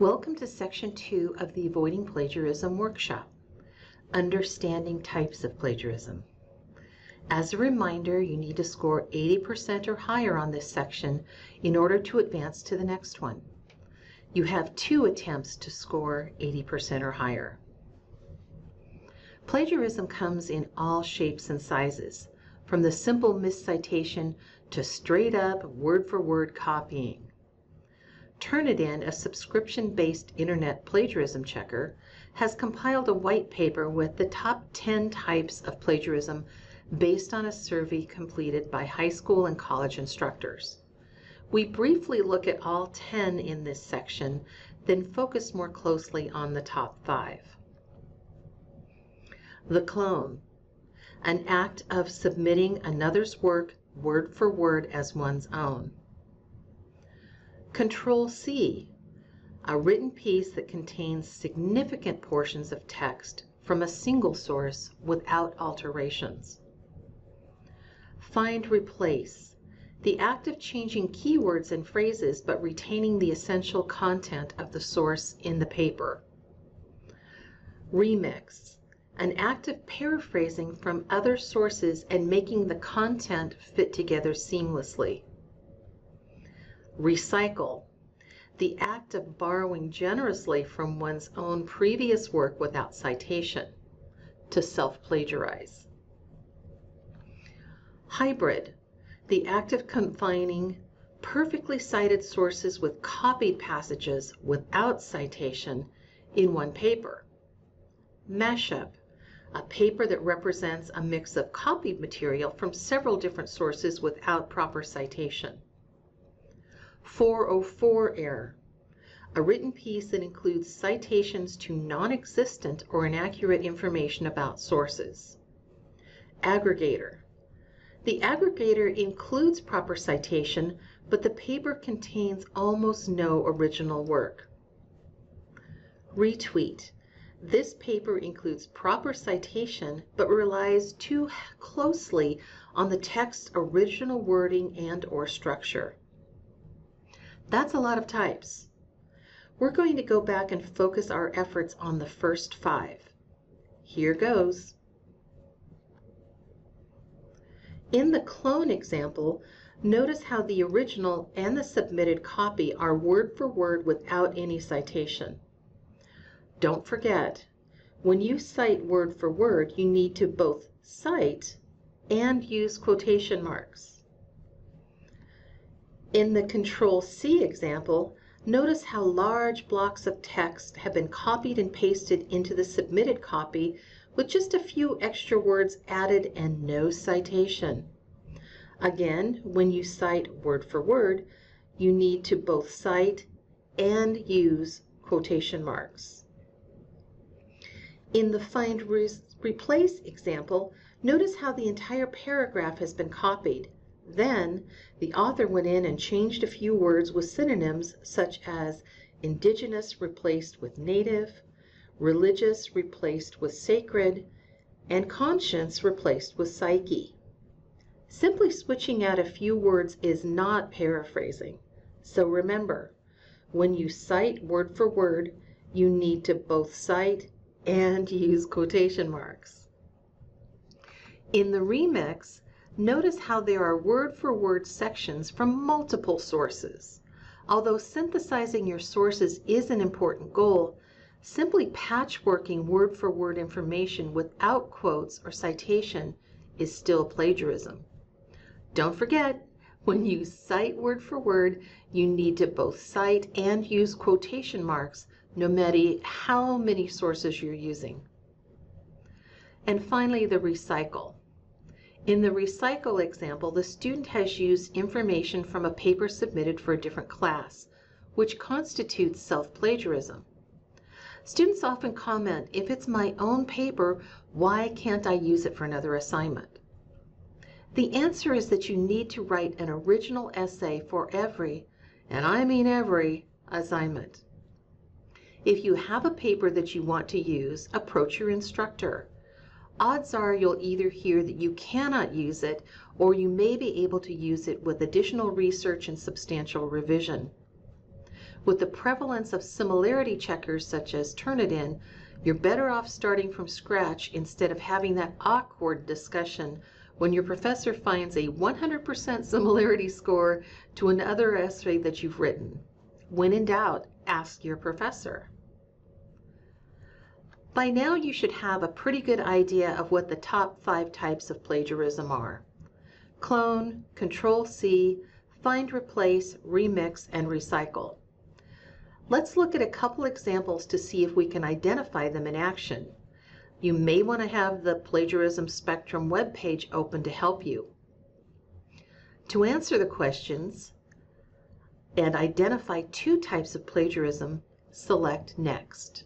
Welcome to Section 2 of the Avoiding Plagiarism workshop, Understanding Types of Plagiarism. As a reminder, you need to score 80% or higher on this section in order to advance to the next one. You have 2 attempts to score 80% or higher. Plagiarism comes in all shapes and sizes, from the simple miscitation to straight-up word-for-word copying. Turnitin, a subscription-based internet plagiarism checker, has compiled a white paper with the top 10 types of plagiarism based on a survey completed by high school and college instructors. We briefly look at all 10 in this section, then focus more closely on the top 5. The clone, an act of submitting another's work word for word as one's own. Control-C, a written piece that contains significant portions of text from a single source without alterations. Find-Replace, the act of changing keywords and phrases but retaining the essential content of the source in the paper. Remix, an act of paraphrasing from other sources and making the content fit together seamlessly. Recycle, the act of borrowing generously from one's own previous work without citation, to self-plagiarize. Hybrid, the act of combining perfectly cited sources with copied passages without citation in one paper. Mashup, a paper that represents a mix of copied material from several different sources without proper citation. 404 error, a written piece that includes citations to non-existent or inaccurate information about sources. Aggregator, the aggregator includes proper citation, but the paper contains almost no original work. Retweet, this paper includes proper citation, but relies too closely on the text's original wording and/or structure. That's a lot of types. We're going to go back and focus our efforts on the first 5. Here goes. In the clone example, notice how the original and the submitted copy are word for word without any citation. Don't forget, when you cite word for word, you need to both cite and use quotation marks. In the Control-C example, notice how large blocks of text have been copied and pasted into the submitted copy with just a few extra words added and no citation. Again, when you cite word for word, you need to both cite and use quotation marks. In the Find-Replace example, notice how the entire paragraph has been copied. Then, the author went in and changed a few words with synonyms such as indigenous replaced with native, religious replaced with sacred, and conscience replaced with psyche. Simply switching out a few words is not paraphrasing. So remember, when you cite word for word, you need to both cite and use quotation marks. In the remix, notice how there are word-for-word sections from multiple sources. Although synthesizing your sources is an important goal, simply patchworking word-for-word information without quotes or citation is still plagiarism. Don't forget, when you cite word for word, you need to both cite and use quotation marks, no matter how many sources you're using. And finally, the recycle. In the recycle example, the student has used information from a paper submitted for a different class, which constitutes self-plagiarism. Students often comment, if it's my own paper, why can't I use it for another assignment? The answer is that you need to write an original essay for every, and I mean every, assignment. If you have a paper that you want to use, approach your instructor. Odds are you'll either hear that you cannot use it, or you may be able to use it with additional research and substantial revision. With the prevalence of similarity checkers such as Turnitin, you're better off starting from scratch instead of having that awkward discussion when your professor finds a 100% similarity score to another essay that you've written. When in doubt, ask your professor. By now you should have a pretty good idea of what the top 5 types of plagiarism are: clone, Control-C, find, replace, remix, and recycle. Let's look at a couple examples to see if we can identify them in action. You may want to have the Plagiarism Spectrum webpage open to help you. To answer the questions and identify 2 types of plagiarism, select Next.